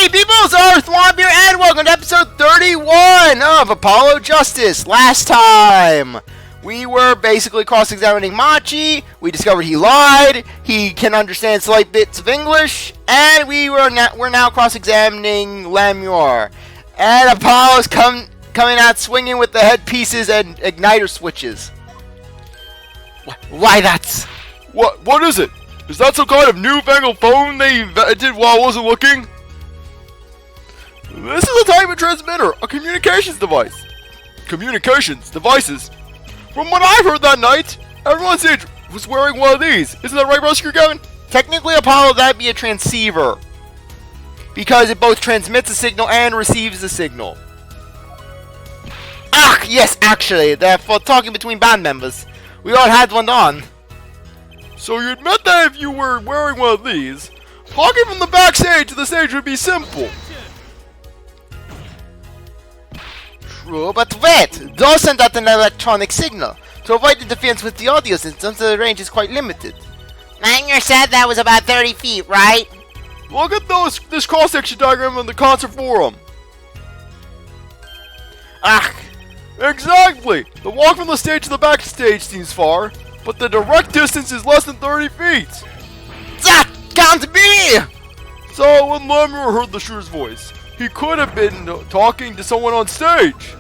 Hey people, CzarThwomp here, and welcome to episode 31 of Apollo Justice. Last time, we were basically cross-examining Machi. We discovered he lied, he can understand slight bits of English, and we're now cross-examining Lamure. And Apollo's coming out swinging with the headpieces and igniter switches. Why that's... What is it? Is that some kind of newfangled phone they invented while I wasn't looking? This is a type of transmitter, a communications device. Communications devices? From what I've heard that night, everyone said was wearing one of these. Isn't that right, Rescue Gavin? Technically, Apollo, that'd be a transceiver. Because it both transmits a signal and receives a signal. Ah, yes, actually, they're for talking between band members. We all had one on. So you admit that if you were wearing one of these, talking from the backstage to the stage would be simple. True, but wait! Those send out an electronic signal to avoid interference with the audio system, so the range is quite limited. Langer said that was about 30 feet, right? Look at this cross-section diagram on the concert forum. Ah! Exactly! The walk from the stage to the backstage seems far, but the direct distance is less than 30 feet! That can't be! So when Lemur heard the shooter's voice, he could have been talking to someone on stage.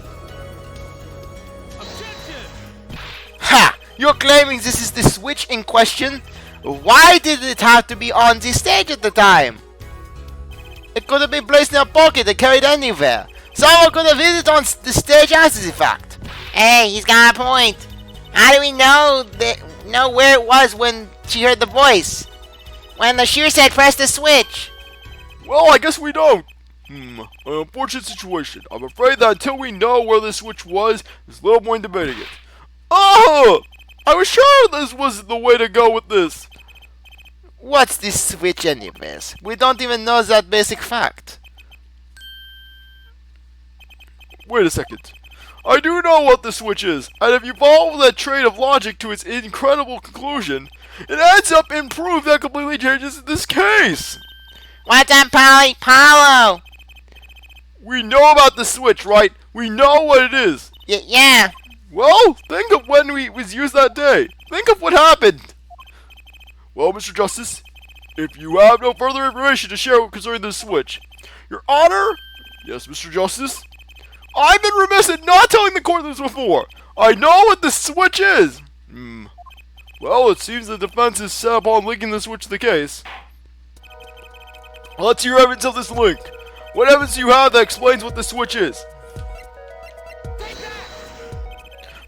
Ha! You're claiming this is the switch in question? Why did it have to be on the stage at the time? It could have been placed in a pocket and carried anywhere. Someone could have hit it on the stage after the fact. Hey, he's got a point. How do we know where it was when she heard the voice? When the shooter said press the switch? Well, I guess we don't. An unfortunate situation. I'm afraid that until we know where the switch was, there's little point debating it. Oh! I was sure this was the way to go with this. What's this switch anyways? We don't even know that basic fact. Wait a second. I do know what the switch is, and if you follow that train of logic to its incredible conclusion, it ends up in proof that completely changes this case. What's up, Polly? Paulo! We know about the switch, right? We know what it is. Yeah. Well, think of when it was used that day. Think of what happened. Well, Mr. Justice, if you have no further information to share concerning this switch, Your Honor? Yes, Mr. Justice? I've been remiss in not telling the court this before. I know what the switch is. Well, it seems the defense is set upon linking the switch to the case. Let's hear evidence of this link. What evidence do you have that explains what the switch is?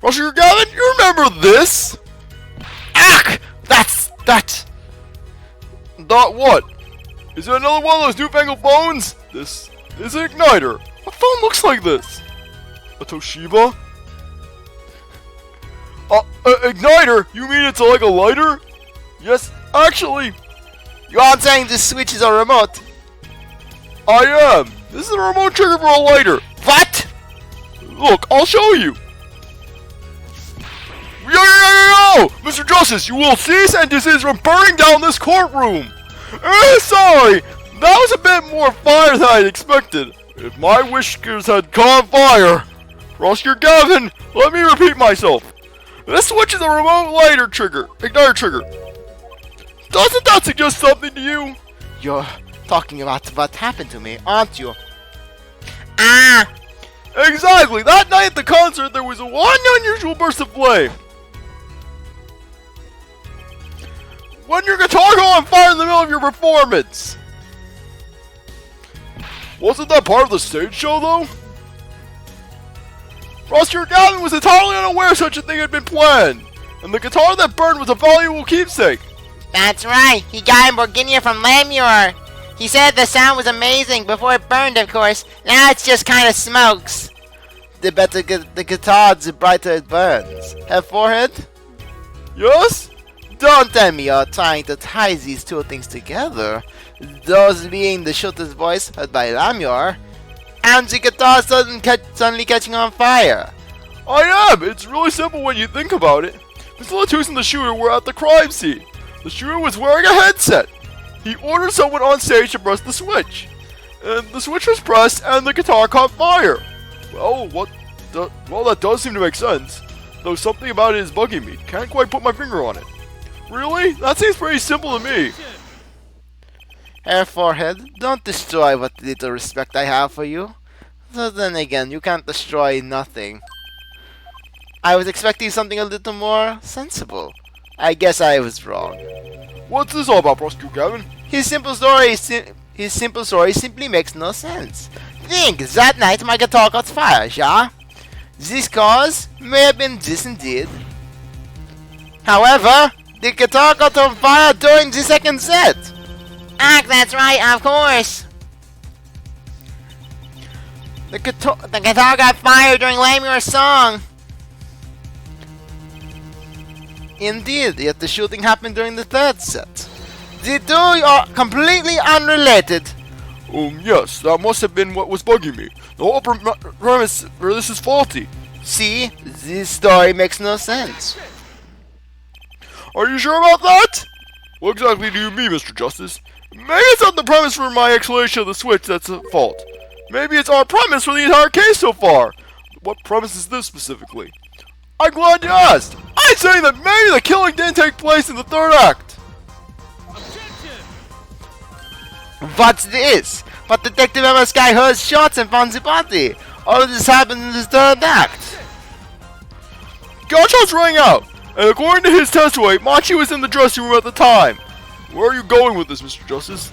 Roger Gavin, you remember this? Ah! That's... Not what? Is it another one of those newfangled phones? This is an igniter. What phone looks like this? A Toshiba? Igniter? You mean it's like a lighter? Yes, actually. You aren't saying this switch is a remote? I am. This is a remote trigger for a lighter. What? Look, I'll show you. Yo! Mr. Justice, you will cease and desist from burning down this courtroom. Sorry, that was a bit more fire than I expected. If my whiskers had caught fire. Rosker Gavin, let me repeat myself. This switch is a remote lighter trigger, igniter trigger. Doesn't that suggest something to you? You're talking about what happened to me, aren't you? Ah! Exactly! That night at the concert, there was one unusual burst of flame. When your guitar got on fire in the middle of your performance. Wasn't that part of the stage show, though? Rosker Gavin was entirely unaware such a thing had been planned, and the guitar that burned was a valuable keepsake. That's right. He got in Borginia from Lamure. He said the sound was amazing before it burned, of course. Now it's just kind of smokes. The better the guitar, the brighter it burns. Have forehead? Yes? Don't tell me you're trying to tie these two things together. Those being the shooter's voice heard by Lamure, and the guitar suddenly catching on fire. I am! It's really simple when you think about it. Mr. Latus and the shooter were at the crime scene. The shooter was wearing a headset. He ordered someone on stage to press the switch. and the switch was pressed and the guitar caught fire. Well, well, that does seem to make sense, though something about it is bugging me. Can't quite put my finger on it. Really? That seems pretty simple to me. Hair forehead, don't destroy what little respect I have for you. But then again, you can't destroy nothing. I was expecting something a little more sensible. I guess I was wrong. What's this all about, Prosecutor Gavin? His simple story simply makes no sense. Think, that night my guitar caught fire, yeah? This cause may have been this indeed. However, the guitar caught on fire during the second set. That's right, of course. The guitar got fired during Lamier's song. Indeed, yet the shooting happened during the third set. The two are completely unrelated. Yes, that must have been what was bugging me. The whole premise for this is faulty. See, this story makes no sense. Are you sure about that? What exactly do you mean, Mr. Justice? Maybe it's not the premise for my explanation of the switch that's at fault. Maybe it's our premise for the entire case so far. What premise is this specifically? I'm glad you asked. I'm saying that maybe the killing didn't take place in the third act. What's this? But Detective Emma's guy heard shots and found the body. All of this happened in the third act. Gunshots rang out, and according to his testimony, Machi was in the dressing room at the time. Where are you going with this, Mr. Justice?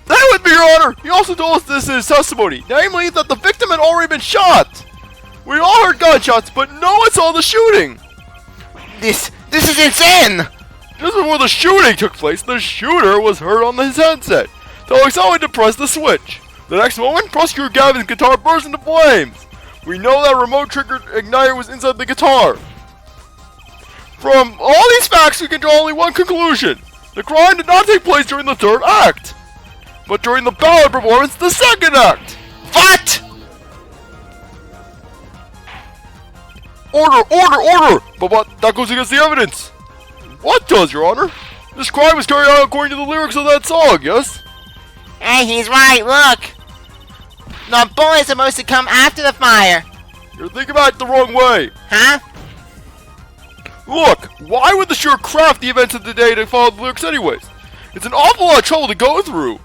That would be, Your Honor! He also told us this in his testimony, namely that the victim had already been shot. We all heard gunshots, but no one saw the shooting. This is insane! Just before the shooting took place, the shooter was heard on his headset, telling someone to press the switch. The next moment, Prosecutor Gavin's guitar burst into flames. We know that remote triggered igniter was inside the guitar. From all these facts, we can draw only one conclusion. The crime did not take place during the third act, but during the ballad performance, the second act. What? Order! But that goes against the evidence. What does, Your Honor? This crime was carried out according to the lyrics of that song, yes? Hey, he's right, look! The bullet's supposed to come after the fire. You're thinking about it the wrong way. Huh? Look, why would the shooter craft the events of the day to follow the lyrics anyways? It's an awful lot of trouble to go through,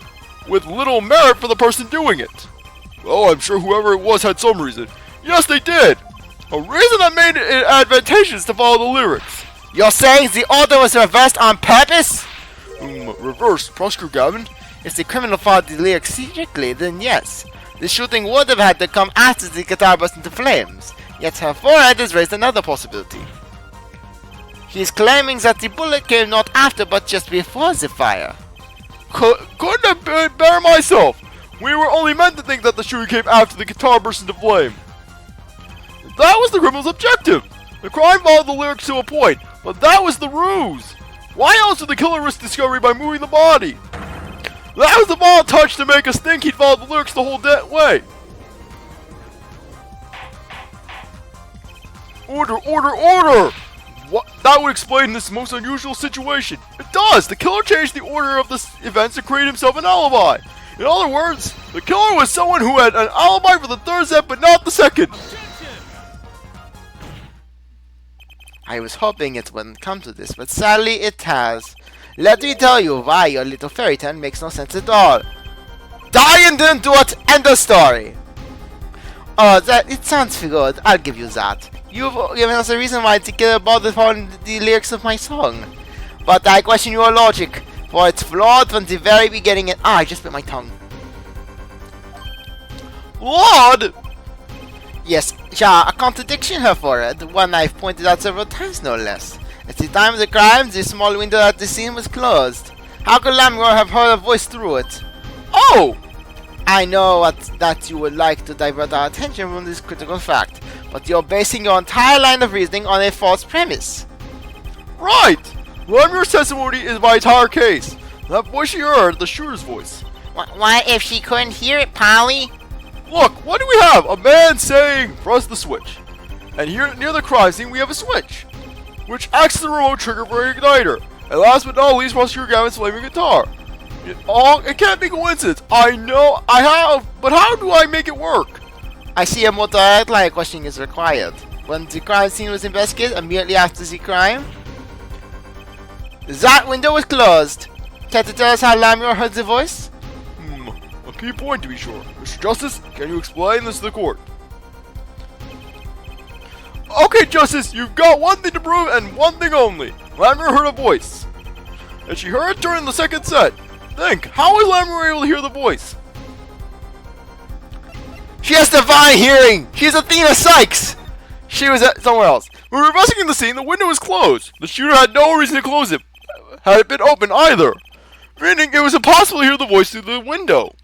with little merit for the person doing it. Well, I'm sure whoever it was had some reason. Yes, they did. A reason that made it advantageous to follow the lyrics. You're saying the order was reversed on purpose? Reversed, Prosecutor Gavin? If the criminal followed the lyrics strictly, then yes. The shooting would have had to come after the guitar burst into flames. Yet her forehead has raised another possibility. He is claiming that the bullet came not after but just before the fire. Couldn't have been better myself. We were only meant to think that the shooting came after the guitar burst into flame. That was the criminal's objective. The crime followed the lyrics to a point, but that was the ruse. Why else did the killer risk discovery by moving the body? That was the final touch to make us think he'd followed the lyrics the whole way. Order! What? That would explain this most unusual situation. It does! The killer changed the order of the events to create himself an alibi. In other words, the killer was someone who had an alibi for the third set but not the second. I was hoping it wouldn't come to this, but sadly it has. Let me tell you why your little fairy tale makes no sense at all. Die and didn't do it, end of story. Oh, it sounds good, I'll give you that. You've given us a reason why the killer bothered following the lyrics of my song. But I question your logic, for it's flawed from the very beginning and I just bit my tongue. Flawed? Yes, yeah, a contradiction here for it, one I've pointed out several times no less. At the time of the crime, the small window at the scene was closed. How could Lamgore have heard a voice through it? Oh! I know that you would like to divert our attention from this critical fact, but you're basing your entire line of reasoning on a false premise. Right! Lamgore's testimony is my entire case. That voice you heard, the shooter's voice. What if she couldn't hear it, Polly? Look, what do we have? A man saying, press the switch. And here near the crime scene we have a switch, which acts as the remote trigger for an igniter. And last but not least, Prosecutor Gavin's flaming guitar. It can't be coincidence. I know I have, but how do I make it work? I see a motor outline questioning is required. When the crime scene was investigated, immediately after the crime, that window was closed. Can you tell us how Lamure heard the voice? A key point to be sure. Mr. Justice, can you explain this to the court? Okay, Justice, you've got one thing to prove and one thing only. Lamure heard a voice. And she heard it during the second set. Think, how was Lamure able to hear the voice? She has divine hearing! She's Athena Sykes! She was somewhere else. When we were investigating the scene, the window was closed. The shooter had no reason to close it, had it been open either. Meaning it was impossible to hear the voice through the window.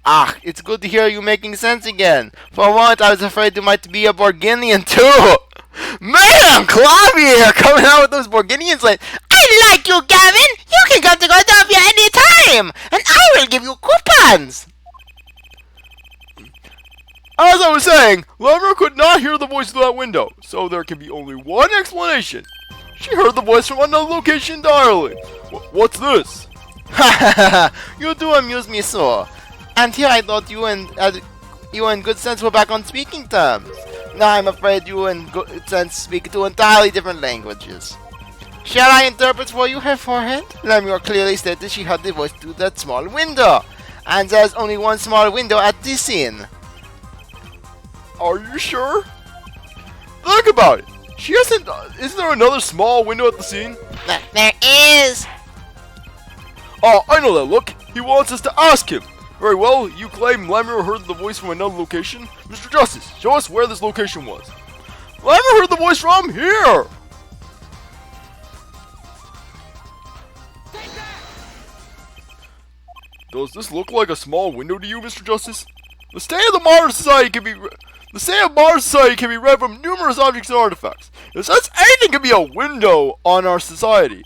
Ah, it's good to hear you making sense again. For a moment I was afraid you might be a Borginian too. Man, Clavier here coming out with those Borginians like, I like you, Gavin! You can come to Godovia any time! And I will give you coupons! As I was saying, Lamure could not hear the voice through that window, so there can be only one explanation. She heard the voice from another location entirely. What's this? You do amuse me so. And here I thought you and Good Sense were back on speaking terms. Now I'm afraid you and Good Sense speak two entirely different languages. Shall I interpret for you her forehead? Lamure clearly stated she heard the voice through that small window. And there's only one small window at this scene. Are you sure? Think about it. She hasn't. Isn't there another small window at the scene? There is. Oh, I know that look. He wants us to ask him. Very well, you claim Lamure heard the voice from another location. Mr. Justice, show us where this location was. Lamure heard the voice from here! Does this look like a small window to you, Mr. Justice? The state of the modern society can be read from numerous objects and artifacts. If such anything can be a window on our society.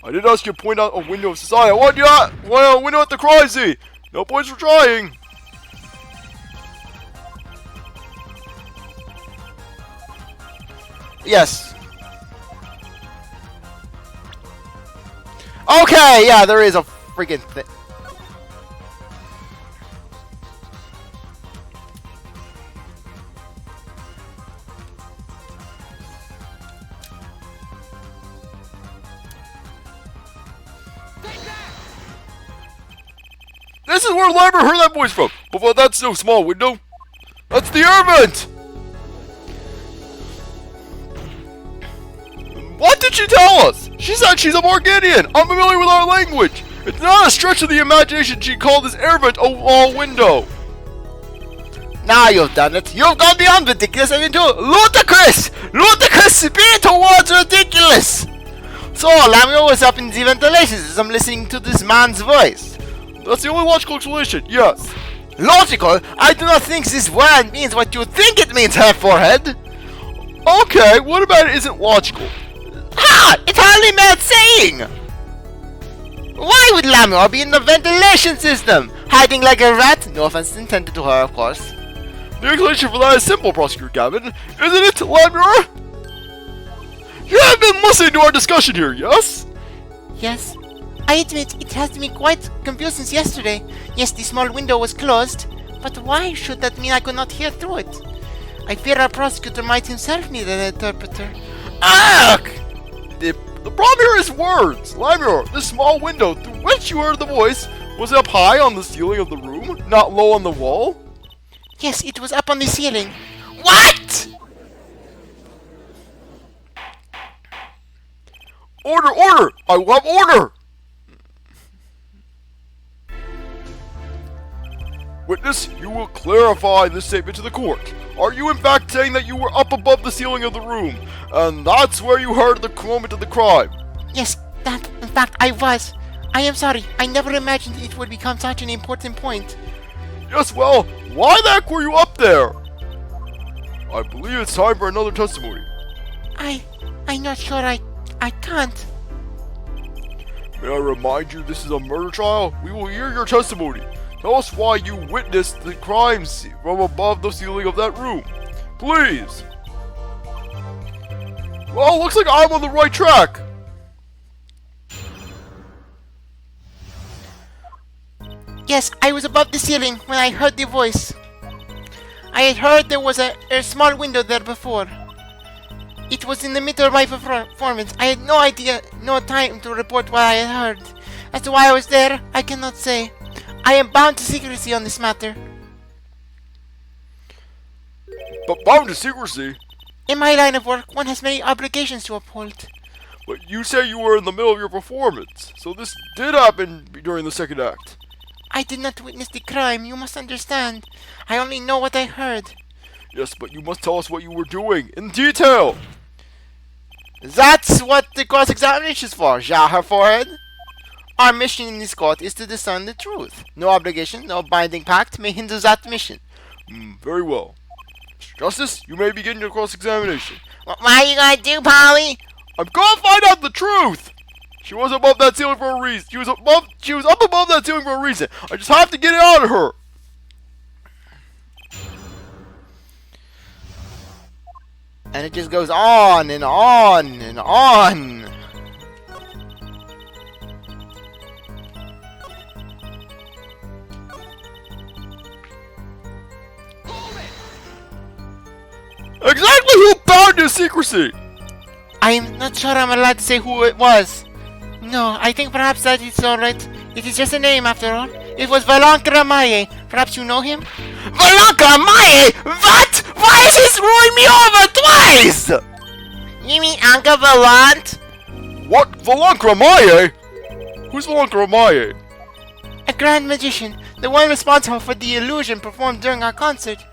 I did ask you to point out a window of society. I want a window at the crime scene. No points for trying. Yes. Okay, yeah, there is a freaking thing. This is where Lamure heard that voice from. But that's no small window. That's the air vent. What did she tell us? She said she's a Morganian. I'm familiar with our language. It's not a stretch of the imagination she called this air vent a wall window. Now you've done it. You've gone beyond ridiculous and into ludicrous. Ludicrous speed towards ridiculous. So Lamure was up in the ventilation system listening to this man's voice. That's the only logical explanation, yes. Logical? I do not think this word means what you think it means, her forehead. Okay, what about it isn't logical? Ah! It hardly merits saying! Why would Lamure be in the ventilation system? Hiding like a rat? No offense intended to her, of course. The explanation for that is simple, Prosecutor Gavin. Isn't it, Lamure? You have been listening to our discussion here, yes? Yes. I admit, it has been quite confused since yesterday. Yes, the small window was closed, but why should that mean I could not hear through it? I fear our prosecutor might himself need an interpreter. Ugh! The problem here is words. Lamure, this small window through which you heard the voice, was it up high on the ceiling of the room, not low on the wall? Yes, it was up on the ceiling. What?! Order, order! I will have order! Witness, you will clarify this statement to the court. Are you in fact saying that you were up above the ceiling of the room, and that's where you heard the moment of the crime? Yes, that, in fact, I was. I am sorry, I never imagined it would become such an important point. Yes, well, why the heck were you up there? I believe it's time for another testimony. I'm not sure I can't. May I remind you this is a murder trial? We will hear your testimony. Tell us why you witnessed the crime scene from above the ceiling of that room. Please. Well, looks like I'm on the right track. Yes, I was above the ceiling when I heard the voice. I had heard there was a small window there before. It was in the middle of my performance. I had no idea, no time to report what I had heard. As to why I was there, I cannot say. I am bound to secrecy on this matter. But bound to secrecy? In my line of work, one has many obligations to uphold. But you say you were in the middle of your performance, so this did happen during the second act. I did not witness the crime, you must understand. I only know what I heard. Yes, but you must tell us what you were doing, in detail! That's what the court examination is for, her forehead. Our mission in this court is to discern the truth. No obligation, no binding pact may hinder that mission. Very well. Mr. Justice, you may begin your cross-examination. What are you gonna do, Polly? I'm gonna find out the truth! She was above that ceiling for a reason. She was up above that ceiling for a reason. I just have to get it out of her. And it just goes on and on and on. Exactly who bound to secrecy? I am not sure I'm allowed to say who it was. No, I think perhaps that is alright. It is just a name after all. It was Valant and Trucy. Perhaps you know him? Valant and Trucy? What? Why is he screwing me over twice? You mean Uncle Valant? What? Valant and Trucy? Who's Valant and Trucy? A grand magician. The one responsible for the illusion performed during our concert.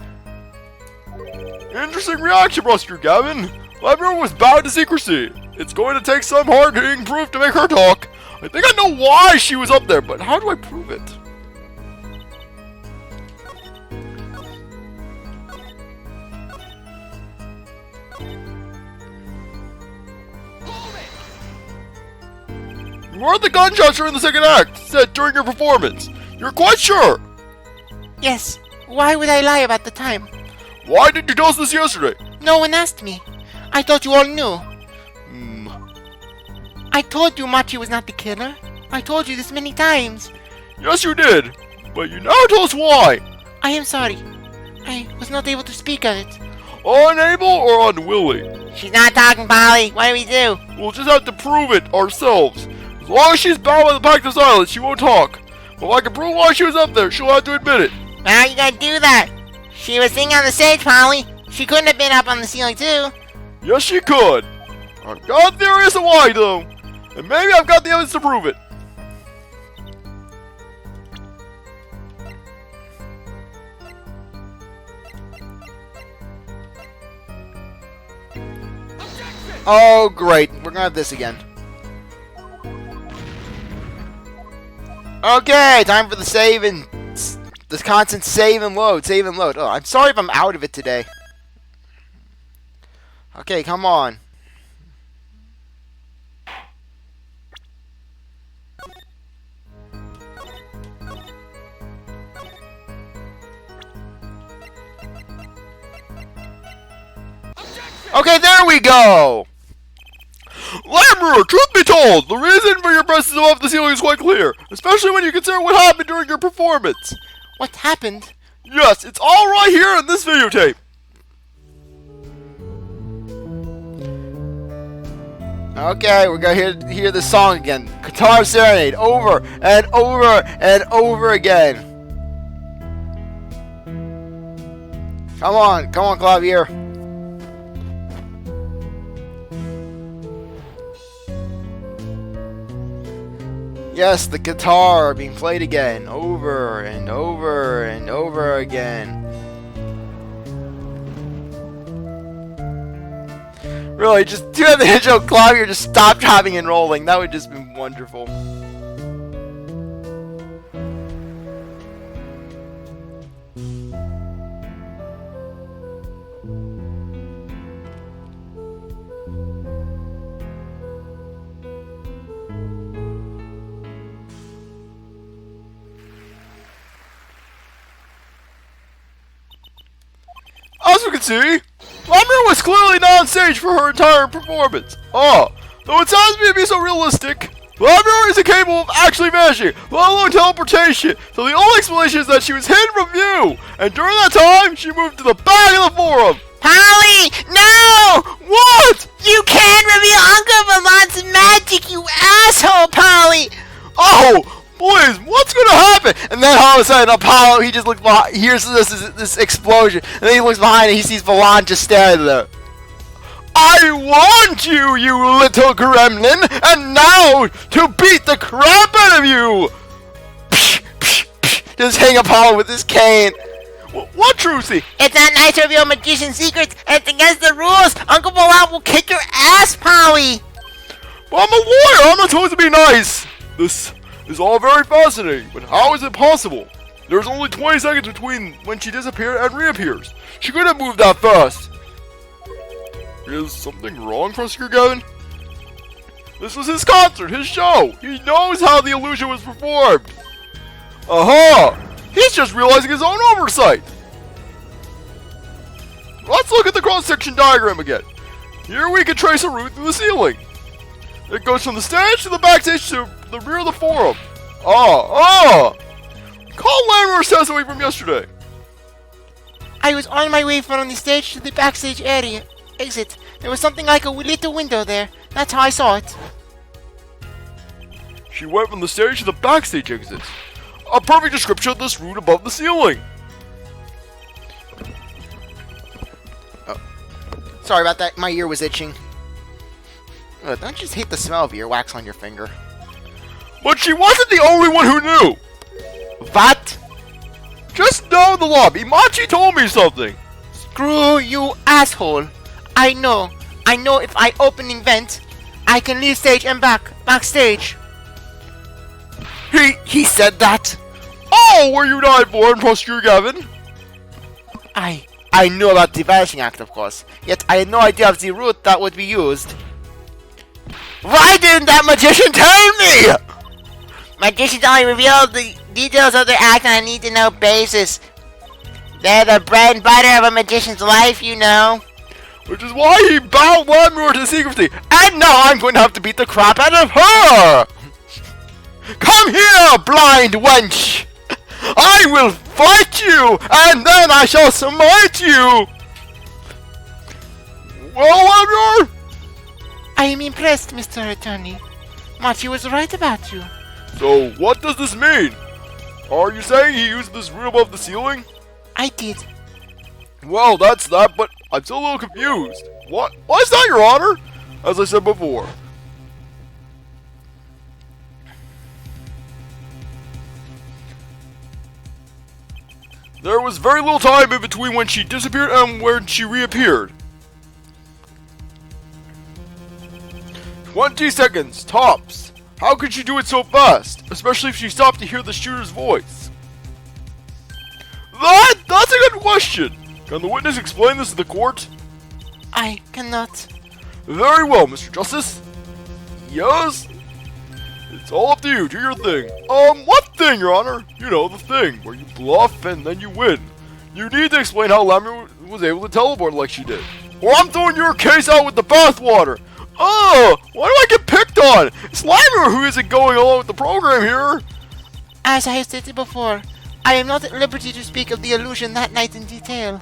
Interesting reaction, Buster Gavin. Everyone was bound to secrecy. It's going to take some hard-hitting proof to make her talk. I think I know why she was up there, but how do I prove it? You heard the gunshots during the second act, said during your performance. You're quite sure? Yes. Why would I lie about the time? Why didn't you tell us this yesterday? No one asked me. I thought you all knew. I told you Machi was not the killer. I told you this many times. Yes, you did. But you never told us why. I am sorry. I was not able to speak on it. Unable or unwilling? She's not talking, Polly. What do we do? We'll just have to prove it ourselves. As long as she's bound by the pact of silence, she won't talk. But if I can prove why she was up there, she'll have to admit it. How are you gonna do that? She was singing on the stage, Polly. She couldn't have been up on the ceiling, too. Yes, she could. I've got a theory as to why, though. And maybe I've got the evidence to prove it. Oh, great. We're gonna have this again. Okay, time for the save and... this constant save and load, save and load. Oh, I'm sorry if I'm out of it today. Okay, come on. Okay, there we go! Lamour, truth be told, the reason for your presence above the ceiling is quite clear, especially when you consider what happened during your performance. What happened? Yes, it's all right here in this videotape. Okay, we're gonna hear this song again. Guitar Serenade, over and over and over again. Come on, Clavier. Yes, the guitar being played again, over and over and over again. Really, just do the intro, Clavier just stopped having and rolling. That would just be wonderful. As we can see, Lamour was clearly not on stage for her entire performance. Though it sounds to me to be so realistic, Lammermoor isn't capable of actually vanishing, let alone teleportation, so the only explanation is that she was hidden from view, and during that time, she moved to the back of the forum. Polly, no! What? You can't reveal Uncle Valant's magic, you asshole, Polly! Oh, please, what's gonna happen? And then all of a sudden, Apollo, he just looks behind, he hears this explosion, and then he looks behind and he sees Valant just standing there. I want you, you little gremlin, and now to beat the crap out of you! Just hang Apollo with his cane. What, Trucy? It's not nice to reveal magician secrets. It's against the rules. Uncle Valant will kick your ass, Polly. Well, I'm a lawyer. I'm not supposed to be nice. This is all very fascinating, but how is it possible? There's only 20 seconds between when she disappeared and reappears. She couldn't have moved that fast. Is something wrong, Prosecutor Gavin? This was his concert, his show. He knows how the illusion was performed. Aha! He's just realizing his own oversight. Let's look at the cross-section diagram again. Here we can trace a route through the ceiling. It goes from the stage to the backstage to the rear of the forum. Call Lammermoor's testimony from yesterday. I was on my way from the stage to the backstage area. Exit. There was something like a little window there. That's how I saw it. She went from the stage to the backstage exit. A perfect description of this route above the ceiling. Oh. Sorry about that. My ear was itching. Don't you just hate the smell of earwax on your finger? But she wasn't the only one who knew. What? Just now in the lobby, Machi told me something. Screw you, asshole. I know if I open the vent, I can leave stage and backstage. He said that? Oh, were you not born, Prosecutor Gavin? I knew about the vanishing act, of course. Yet I had no idea of the route that would be used. Why didn't that magician tell me? Magicians only reveal the details of their act on a need-to-know basis. They're the bread and butter of a magician's life, you know. Which is why he bound Lammermoor to secrecy. And now I'm going to have to beat the crap out of her! Come here, blind wench! I will fight you, and then I shall smite you! Well, Lammermoor? I am impressed, Mr. Attorney. Machi was right about you. So, what does this mean? Are you saying he used this route above the ceiling? I did. Well, that's that, but I'm still a little confused. What? Why is that, Your Honor? As I said before. There was very little time in between when she disappeared and when she reappeared. 20 seconds, tops. How could she do it so fast? Especially if she stopped to hear the shooter's voice. That's a good question. Can the witness explain this to the court? I cannot. Very well, Mr. Justice. Yes? It's all up to you. Do your thing. What thing, Your Honor? You know, the thing where you bluff and then you win. You need to explain how Lammermoor was able to teleport like she did. Or I'm throwing your case out with the bathwater. Why do I get picked on? It's Lammermoor who isn't going along with the program here. As I have stated before, I am not at liberty to speak of the illusion that night in detail.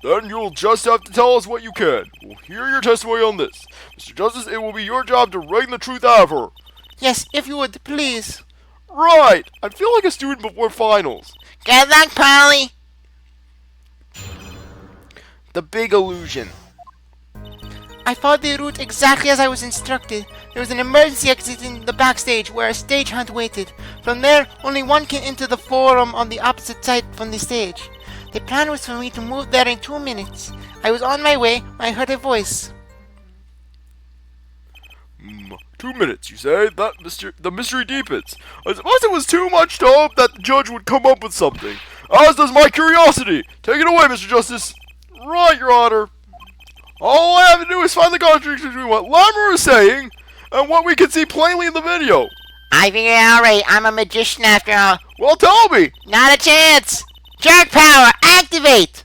Then you'll just have to tell us what you can. We'll hear your testimony on this. Mr. Justice, it will be your job to wring the truth out of her. Yes, if you would, please. Right. I feel like a student before finals. Good luck, Polly. The big illusion. I followed the route exactly as I was instructed. There was an emergency exit in the backstage where a stage hunt waited. From there, only one can enter the forum on the opposite side from the stage. The plan was for me to move there in 2 minutes. I was on my way when I heard a voice. 2 minutes, you say? The mystery deepens. I suppose it was too much to hope that the judge would come up with something. As does my curiosity. Take it away, Mr. Justice. Right, Your Honor. All I have to do is find the contradiction between what Lammermoor is saying and what we can see plainly in the video. I figured it out right. I'm a magician after all. Well, tell me. Not a chance. Jerk power, activate.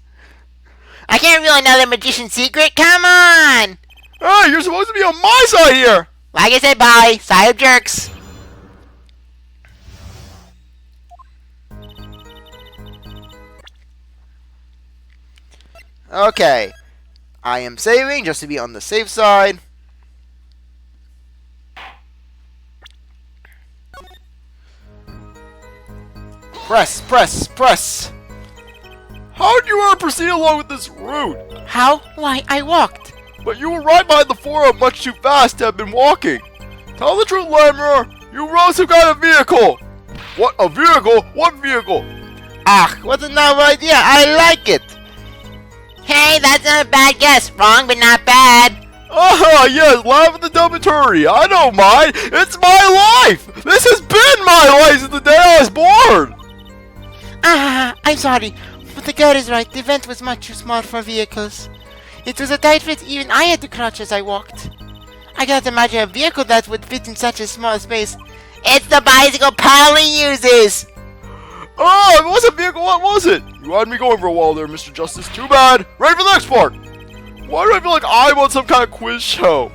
I can't reveal another magician secret. Come on. Hey, you're supposed to be on my side here. Like I said, bye. Side of jerks. Okay. I am saving just to be on the safe side. Press, press, press. How did you ever proceed along with this route? How? Why, I walked. But you were right behind the forum much too fast to have been walking. Tell the truth, Lammer. You rode some kind of vehicle. What, a vehicle? What vehicle? Ah, what a novel idea. I like it. Hey, that's not a bad guess. Wrong, but not bad. Ah, yes, laugh at the dumb I don't mind. It's my life. This has been my life since the day I was born. Ah, I'm sorry, but the girl is right. The event was much too small for vehicles. It was a tight fit. Even I had to crouch as I walked. I cannot imagine a vehicle that would fit in such a small space. It's the bicycle Polly uses. Oh, it was a vehicle. What was it? You had me going for a while there, Mr. Justice. Too bad. Ready for the next part. Why do I feel like I'm on some kind of quiz show?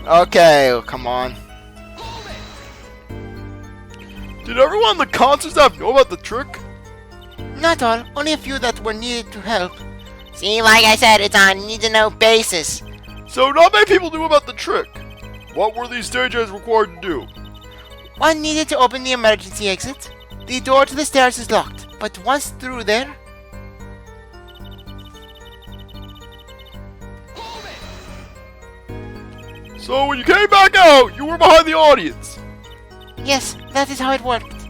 Okay, oh, come on. Did everyone in the concert staff know about the trick? Not all, only a few that were needed to help. See, like I said, it's on need-to-know basis. So not many people knew about the trick. What were these stages required to do? One needed to open the emergency exit. The door to the stairs is locked, but once through there... So when you came back out, you were behind the audience. Yes, that is how it worked.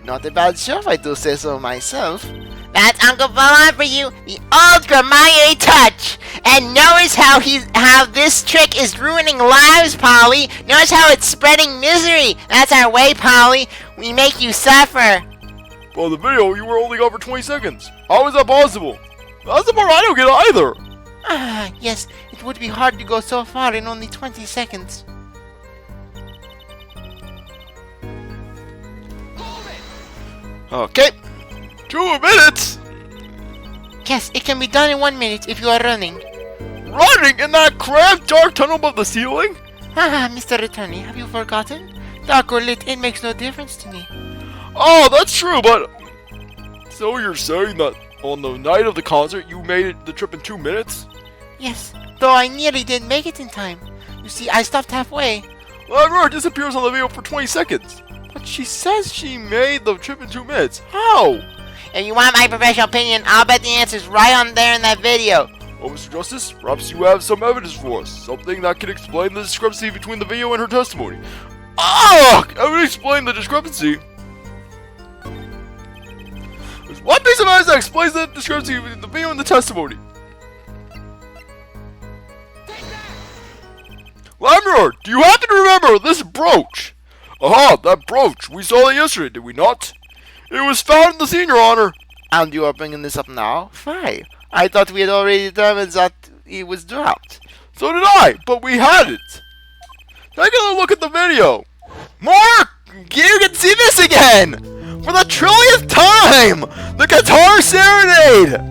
Not a bad show if I do say so myself. That's Uncle Valant for you, the old Gramarye touch. And notice how this trick is ruining lives, Polly. Notice how it's spreading misery. That's our way, Polly. We make you suffer. Well, the video, you were only gone for 20 seconds. How is that possible? That's the part I don't get either. Ah, yes, it would be hard to go so far in only 20 seconds. Okay. 2 minutes? Yes, it can be done in 1 minute if you are running. Running in that cramped dark tunnel above the ceiling? Haha, Mr. Attorney, have you forgotten? Dark or lit, it makes no difference to me. Oh, that's true, but... So you're saying that on the night of the concert, you made the trip in 2 minutes? Yes, though I nearly didn't make it in time. You see, I stopped halfway. Well, Aurora disappears on the video for 20 seconds. But she says she made the trip in 2 minutes. How? If you want my professional opinion, I'll bet the answer's right on there in that video. Oh, Mr. Justice, perhaps you have some evidence for us. Something that can explain the discrepancy between the video and her testimony. Oh, I would explain the discrepancy. There's one piece of evidence that explains the discrepancy between the video and the testimony. Lammer, do you happen to remember this brooch? Aha, that brooch. We saw it yesterday, did we not? It was found in the scene, Your Honor. And you are bringing this up now? Why? I thought we had already determined that it was dropped. So did I, but we had it. Take a look at the video. Mark! You can see this again! For the trillionth time! The guitar serenade!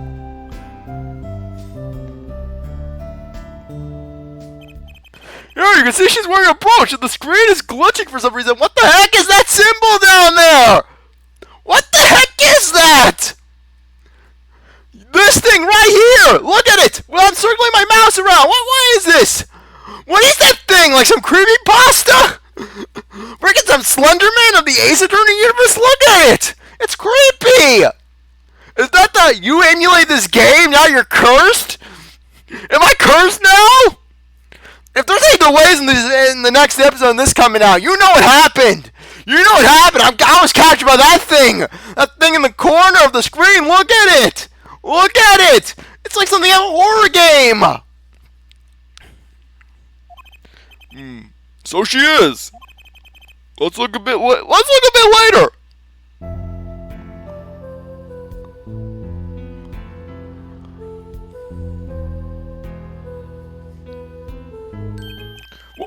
Yeah, you can see she's wearing a brooch and the screen is glitching for some reason. What the heck is that symbol down there? What the heck is that? This thing right here! Look at it! Well, I'm circling my mouse around. What is this? What is that thing? Like some creepy pasta? Freaking some Slenderman of the Ace Attorney universe? Look at it! It's creepy! Is that you emulate this game? Now you're cursed? Am I cursed now? If there's any delays in the next episode of this coming out, you know what happened! You know what happened! I was captured by that thing! That thing in the corner of the screen! Look at it! Look at it! It's like something out of a horror game! So she is! Let's look a bit later!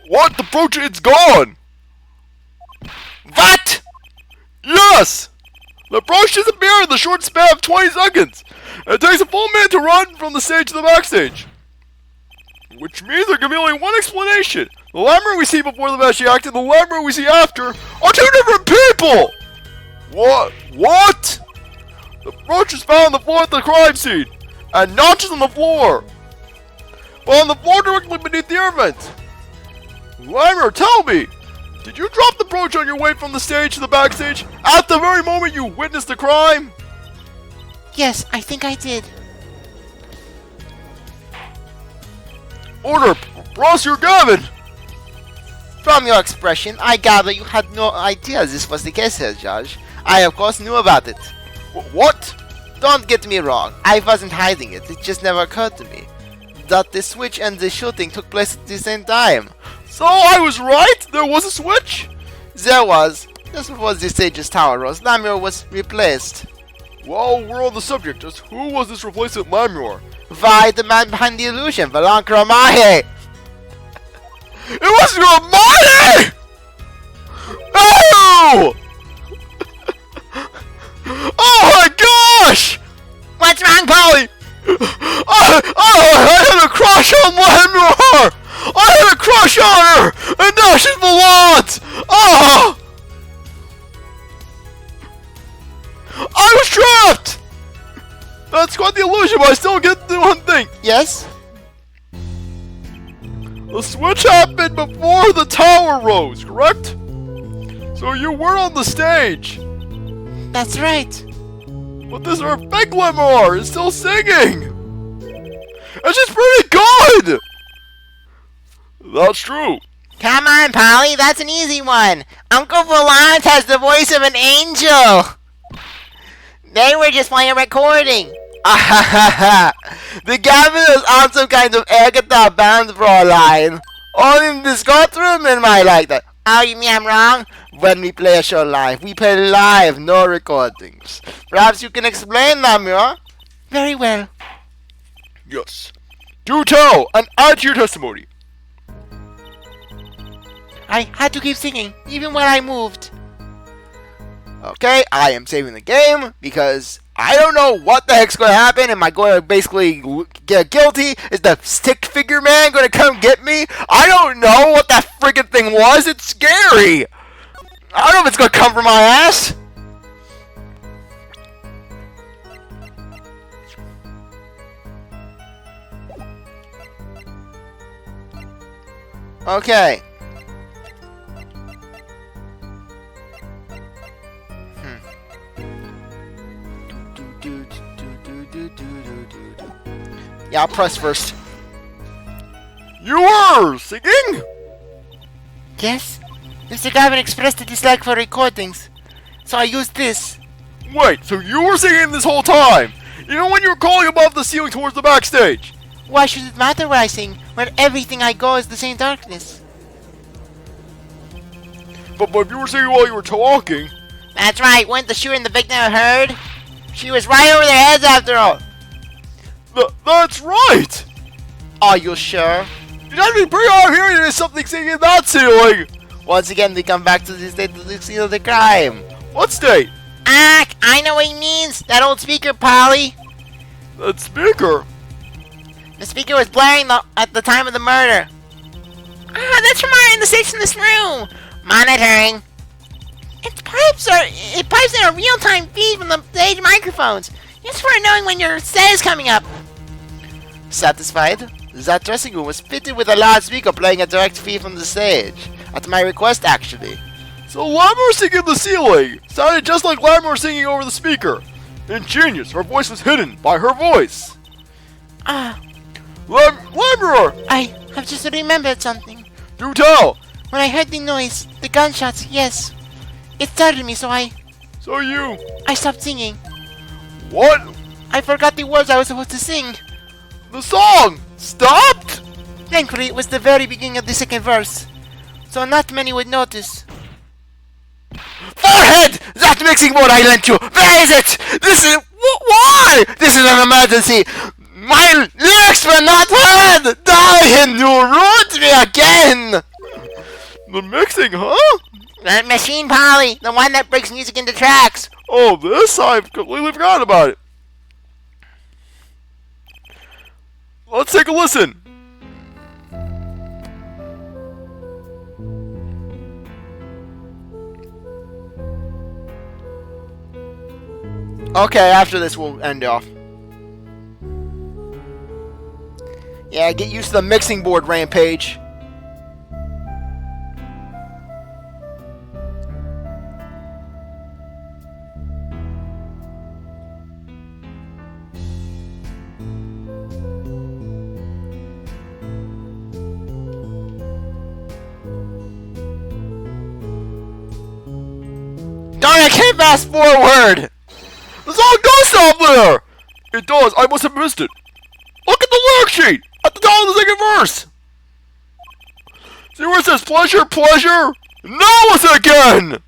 What? The brooch, it's gone! What? Yes! The brooch disappeared in the short span of 20 seconds! And it takes a full minute to run from the stage to the backstage. which means there can be only one explanation. The Lemur we see before the Machi act and the Lemur we see after are two different people! What? What? The brooch is found on the floor at the crime scene, and not just on the floor, but on the floor directly beneath the air vent. Lemur, tell me, did you drop the brooch on your way from the stage to the backstage at the very moment you witnessed the crime? Yes, I think I did. Order, Prosser Gavin! From your expression, I gather you had no idea this was the case here, Judge. I, of course, knew about it. What? Don't get me wrong, I wasn't hiding it. It just never occurred to me that the switch and the shooting took place at the same time. So I was right? There was a switch? There was. Just before the stage's tower rose, Lemur was replaced. While we're on the subject, just who was this replacement Lemur? By the man behind the illusion, Valant and Trucy. It was Gramarye! Oh! Oh my gosh! What's wrong, Polly? I had a crush on Lemur! I had a crush on her! And now she's Valant! Oh! I was trapped! That's quite the illusion, but I still get the one thing. Yes? The switch happened before the tower rose, correct? So you were on the stage. That's right. But this our fake Lemur is still singing. And she's pretty good! That's true. Come on, Polly, that's an easy one. Uncle Valant has the voice of an angel. They were just playing a recording. The Gavin is on some kind of air guitar band for a line. All in the Scott room in my like that. Oh, you mean I'm wrong? When we play a show live, we play live, no recordings. Perhaps you can explain, Lemur? Very well. Yes. Do tell and add to your testimony. I had to keep singing, even when I moved. Okay, I am saving the game because I don't know what the heck's going to happen. Am I going to basically get guilty? Is the stick figure man going to come get me? I don't know what that friggin' thing was. It's scary. I don't know if it's going to come from my ass. Okay. Yeah, I'll press first. You were singing? Yes? Mr. Gavin expressed a dislike for recordings, so I used this. Wait, so you were singing this whole time? Even when you were calling above the ceiling towards the backstage? Why should it matter where I sing, where everything I go is the same darkness? But if you were singing while you were talking... That's right, weren't the shooter and the victim heard? She was right over their heads after all. That's right! Are you sure? You gotta be pretty hard hearing there's something singing in that ceiling! Once again, we come back to the state of the scene of the crime. What state? Ah, I know what he means. That old speaker, Polly. That speaker? The speaker was blaring at the time of the murder. Ah, that's from our in the station in this room. Monitoring. It pipes in a real-time feed from the stage microphones. Just for knowing when your set is coming up. Satisfied? That dressing room was fitted with a large speaker playing a direct feed from the stage. At my request, actually. So Lemur singing in the ceiling! Sounded just like Lemur singing over the speaker. Ingenious, her voice was hidden by her voice. Ah, Lemur! I have just remembered something. Do tell! When I heard the noise, the gunshots, yes. It startled me, so I stopped singing. What? I forgot the words I was supposed to sing. The song! Stopped? Thankfully, it was the very beginning of the second verse, so not many would notice. Forehead! That mixing board I lent you! Where is it? This is... Why? This is an emergency! My lyrics were not heard! Die and you ruined me again! The mixing, huh? That machine, Polly, the one that breaks music into tracks. Oh, this? I've completely forgotten about it. Let's take a listen. Okay, after this we'll end off. Yeah, get used to the mixing board, Rampage. Darn, I can't fast forward! The song does stop there! It does, I must have missed it. Look at the lyric sheet! At the top of the second verse! See where it says pleasure, pleasure? Now it's again!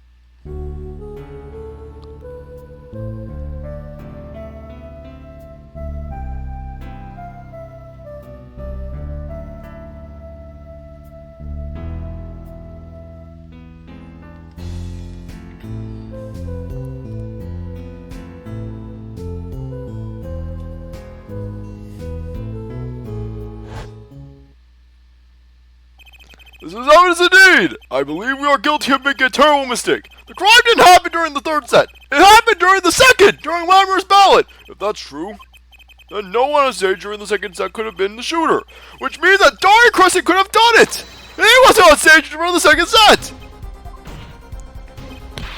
This is evidence indeed! I believe we are guilty of making a terrible mistake. The crime didn't happen during the third set. It happened during the second, during Latimer's ballot. If that's true, then no one on stage during the second set could have been the shooter. Which means that Dari Crescent could have done it! And he wasn't on stage during the second set!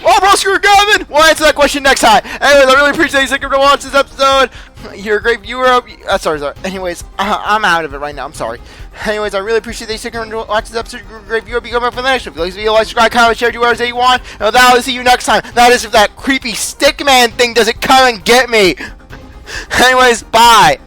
Well, Prosecutor Gavin, we'll answer that question next time. Anyways, I really appreciate you sticking to watch this episode. You're a great viewer. Sorry. Anyways, I'm out of it right now. I'm sorry. Anyways, I really appreciate that you sticking around to watch this episode. You're a great viewer. Be coming for the next one. If you like this video, like, subscribe, comment, share, do whatever you want. And with that, I'll see you next time. That is if that creepy stick man thing doesn't come and get me. Anyways, bye.